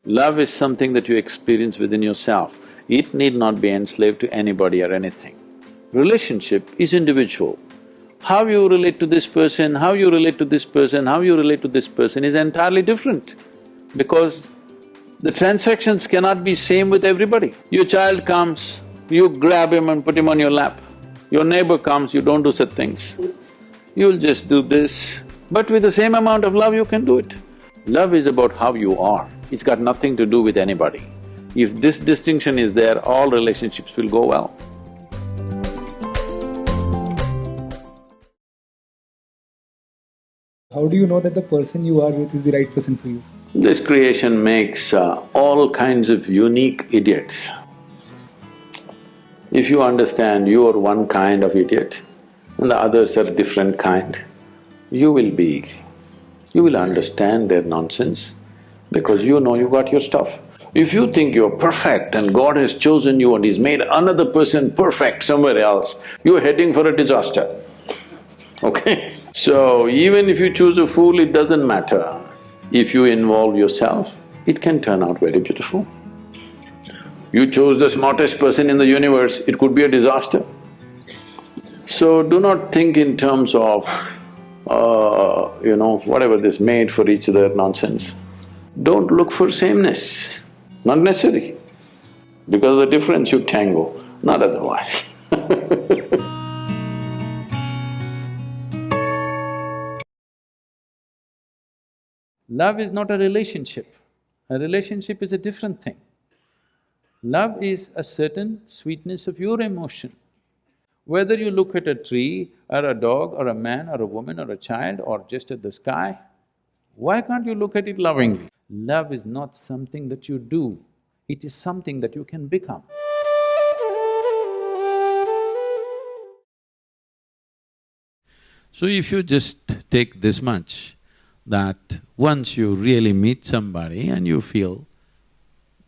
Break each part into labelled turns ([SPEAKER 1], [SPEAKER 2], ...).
[SPEAKER 1] Love is something that you experience within yourself. It need not be enslaved to anybody or anything. Relationship is individual. How you relate to this person, how you relate to this person, how you relate to this person is entirely different because the transactions cannot be same with everybody. Your child comes, you grab him and put him on your lap. Your neighbor comes, you don't do such things. You'll just do this, but with the same amount of love you can do it. Love is about how you are, it's got nothing to do with anybody. If this distinction is there, all relationships will go well.
[SPEAKER 2] How do you know that the person you are with is the right person for you?
[SPEAKER 1] This creation makes all kinds of unique idiots. If you understand you are one kind of idiot and the others are different kind, you will understand their nonsense because you know you got your stuff. If you think you're perfect and God has chosen you and He's made another person perfect somewhere else, you're heading for a disaster, okay? So, even if you choose a fool, it doesn't matter. If you involve yourself, it can turn out very beautiful. You chose the smartest person in the universe, it could be a disaster. So, do not think in terms of, whatever this made for each other nonsense. Don't look for sameness, not necessary. Because of the difference you tango, not otherwise Love is not a relationship. A relationship is a different thing. Love is a certain sweetness of your emotion. Whether you look at a tree or a dog or a man or a woman or a child or just at the sky, why can't you look at it lovingly? Love is not something that you do, it is something that you can become. So if you just take this much, that once you really meet somebody and you feel,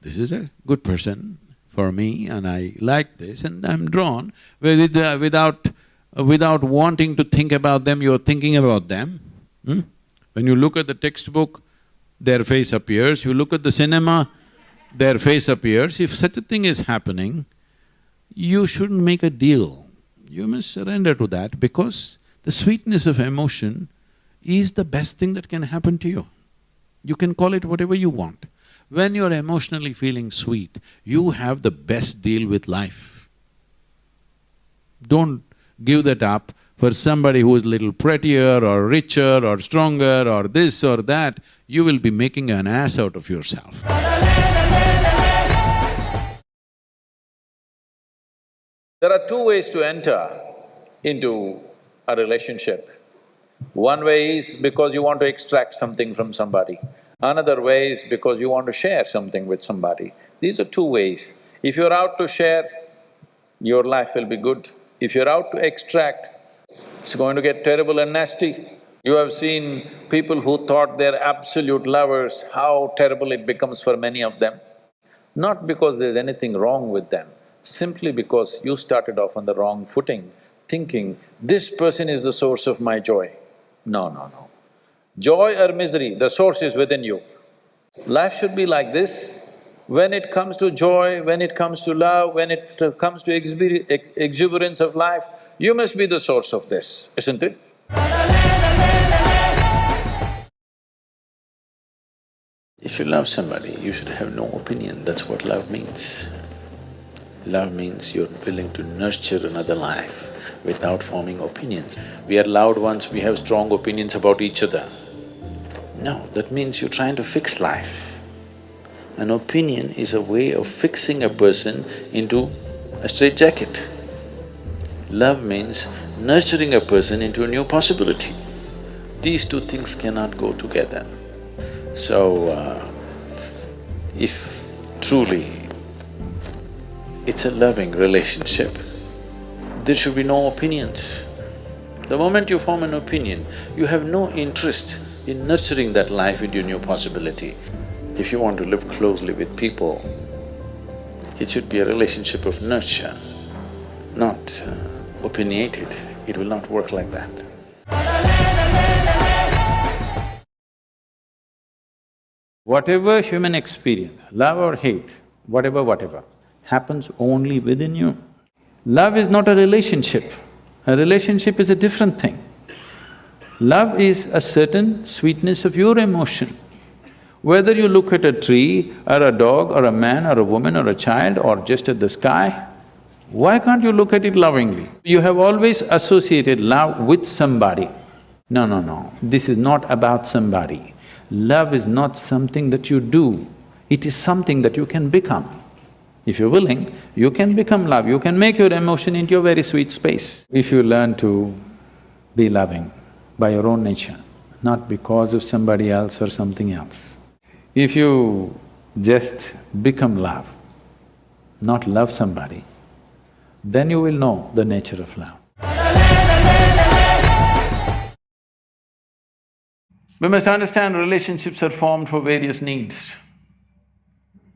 [SPEAKER 1] this is a good person for me and I like this and I'm drawn, without wanting to think about them, you're thinking about them. When you look at the textbook, their face appears, you look at the cinema, their face appears. If such a thing is happening, you shouldn't make a deal. You must surrender to that because the sweetness of emotion is the best thing that can happen to you. You can call it whatever you want. When you're emotionally feeling sweet, you have the best deal with life. Don't give that up for somebody who is little prettier or richer or stronger or this or that. You will be making an ass out of yourself. There are two ways to enter into a relationship. One way is because you want to extract something from somebody. Another way is because you want to share something with somebody. These are two ways. If you're out to share, your life will be good. If you're out to extract, it's going to get terrible and nasty. You have seen people who thought they're absolute lovers, how terrible it becomes for many of them. Not because there's anything wrong with them, simply because you started off on the wrong footing, thinking, this person is the source of my joy. No. Joy or misery, the source is within you. Life should be like this. When it comes to joy, when it comes to love, when it comes to exuberance of life, you must be the source of this, isn't it? If you love somebody, you should have no opinion, that's what love means. Love means you're willing to nurture another life without forming opinions. We are loud ones, we have strong opinions about each other. No, that means you're trying to fix life. An opinion is a way of fixing a person into a straitjacket. Love means nurturing a person into a new possibility. These two things cannot go together. So, if truly it's a loving relationship, there should be no opinions. The moment you form an opinion, you have no interest in nurturing that life into a new possibility. If you want to live closely with people, it should be a relationship of nurture, not opinionated. It will not work like that. Whatever human experience, love or hate, whatever, happens only within you. Love is not a relationship. A relationship is a different thing. Love is a certain sweetness of your emotion. Whether you look at a tree, or a dog, or a man, or a woman, or a child, or just at the sky, why can't you look at it lovingly? You have always associated love with somebody. No, no, no, this is not about somebody. Love is not something that you do, it is something that you can become. If you're willing, you can become love, you can make your emotion into a very sweet space. If you learn to be loving by your own nature, not because of somebody else or something else. If you just become love, not love somebody, then you will know the nature of love. We must understand relationships are formed for various needs.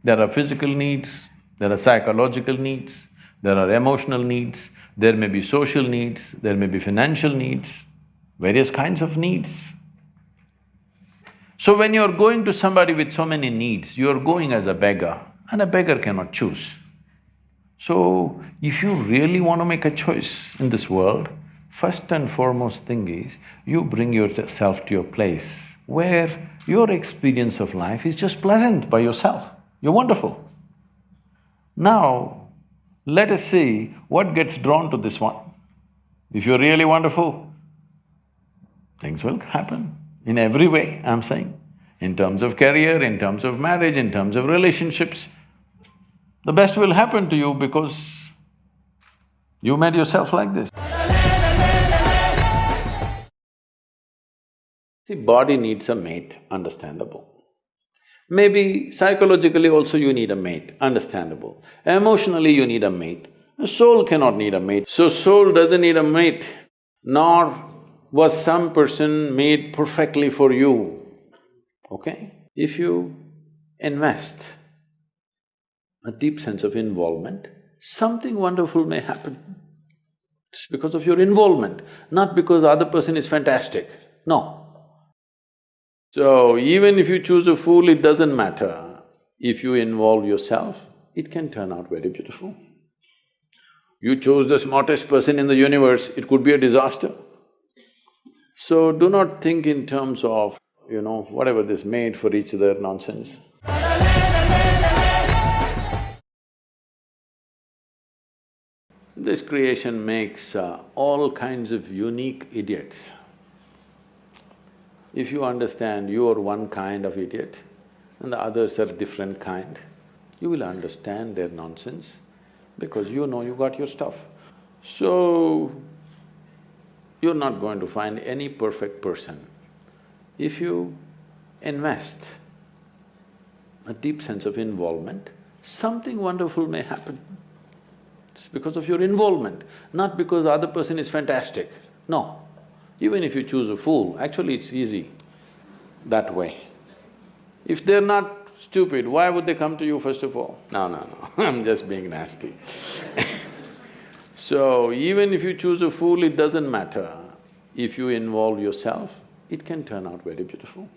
[SPEAKER 1] There are physical needs, there are psychological needs, there are emotional needs, there may be social needs, there may be financial needs, various kinds of needs. So when you're going to somebody with so many needs, you're going as a beggar, and a beggar cannot choose. So, if you really want to make a choice in this world, first and foremost thing is, you bring yourself to your place where your experience of life is just pleasant by yourself. You're wonderful. Now, let us see what gets drawn to this one. If you're really wonderful, things will happen in every way, I'm saying. In terms of career, in terms of marriage, in terms of relationships, the best will happen to you because you made yourself like this. See, body needs a mate, understandable. Maybe psychologically also you need a mate, understandable. Emotionally you need a mate. A soul cannot need a mate. So soul doesn't need a mate, nor was some person made perfectly for you, okay? If you invest a deep sense of involvement, something wonderful may happen. It's because of your involvement, not because the other person is fantastic, no. So, even if you choose a fool, it doesn't matter. If you involve yourself, it can turn out very beautiful. You chose the smartest person in the universe, it could be a disaster. So, do not think in terms of, whatever this made for each other nonsense. This creation makes all kinds of unique idiots. If you understand you are one kind of idiot and the others are different kind, you will understand their nonsense because you know you got your stuff. So, you're not going to find any perfect person. If you invest a deep sense of involvement, something wonderful may happen. It's because of your involvement, not because the other person is fantastic, no. Even if you choose a fool, actually it's easy that way. If they're not stupid, why would they come to you first of all? No, no, no, I'm just being nasty. So, even if you choose a fool, it doesn't matter. If you involve yourself, it can turn out very beautiful.